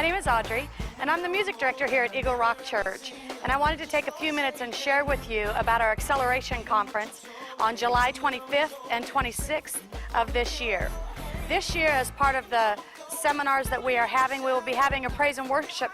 name is Audrey, and I'm the music director here at Eagle Rock Church. And I wanted to take a few minutes and share with you about our Acceleration Conference on July 25th and 26th of this year. This year, as part of the seminars that we are having, we will be having a praise and worship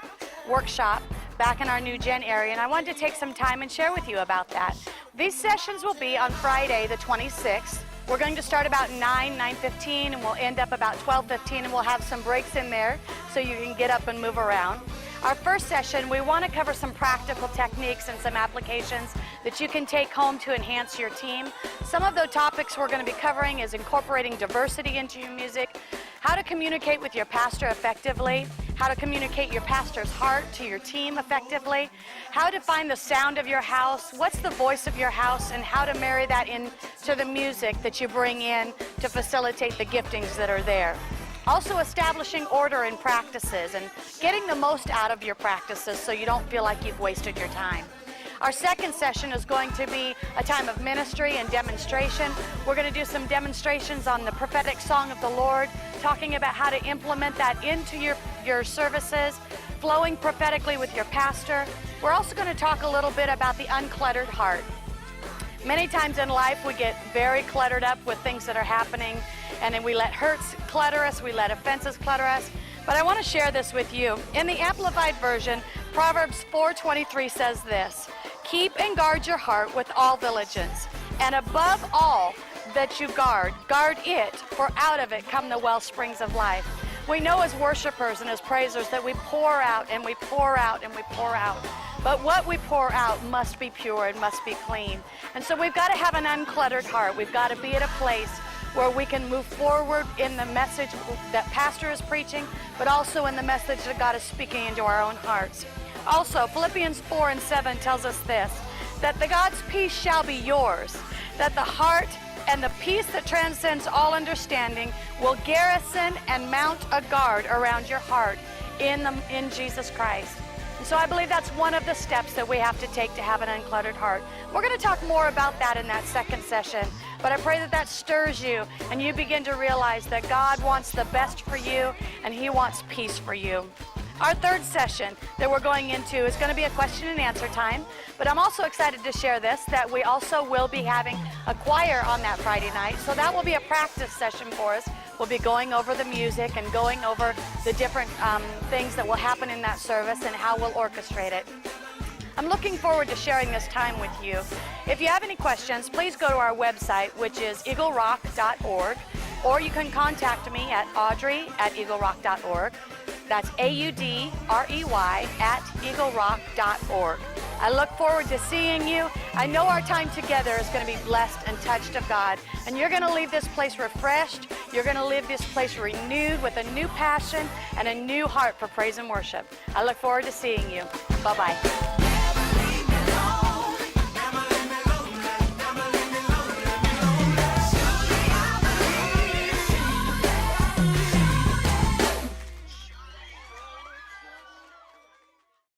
workshop back in our New Gen area, and I wanted to take some time and share with you about that. These sessions will be on Friday the 26th. We're going to start about 9:15, and we'll end up about 12:15, and we'll have some breaks in there so you can get up and move around. Our first session, we want to cover some practical techniques and some applications that you can take home to enhance your team. Some of the topics we're going to be covering is incorporating diversity into your music, how to communicate with your pastor effectively, how to communicate your pastor's heart to your team effectively, how to find the sound of your house, what's the voice of your house, and how to marry that into the music that you bring in to facilitate the giftings that are there. Also establishing order in practices and getting the most out of your practices so you don't feel like you've wasted your time. Our second session is going to be a time of ministry and demonstration. We're going to do some demonstrations on the prophetic song of the Lord, talking about how to implement that into your services, flowing prophetically with your pastor. We're also going to talk a little bit about the uncluttered heart. Many times in life we get very cluttered up with things that are happening, and then we let hurts clutter us, we let offenses clutter us. But I want to share this with you. In the Amplified Version, Proverbs 4:23 says this: "Keep and guard your heart with all diligence, and above all that you guard it, for out of it come the well springs of life." We know as worshipers and as praisers that we pour out and we pour out and we pour out. But what we pour out must be pure and must be clean. And so we've got to have an uncluttered heart. We've got to be at a place where we can move forward in the message that Pastor is preaching, but also in the message that God is speaking into our own hearts. Also, Philippians 4:7 tells us this, that the God's peace shall be yours, that the heart and the peace that transcends all understanding will garrison and mount a guard around your heart in Jesus Christ. And so I believe that's one of the steps that we have to take to have an uncluttered heart. We're going to talk more about that in that second session, but I pray that that stirs you and you begin to realize that God wants the best for you and He wants peace for you. Our third session that we're going into is going to be a question and answer time, but I'm also excited to share this, that we also will be having a choir on that Friday night, so that will be a practice session for us. We'll be going over the music and going over the different things that will happen in that service and how we'll orchestrate it. I'm looking forward to sharing this time with you. If you have any questions, please go to our website, which is eaglerock.org, or you can contact me at audrey@eaglerock.org. That's AUDREY@eaglerock.org. I look forward to seeing you. I know our time together is going to be blessed and touched of God, and you're going to leave this place refreshed. You're going to leave this place renewed with a new passion and a new heart for praise and worship. I look forward to seeing you. Bye-bye.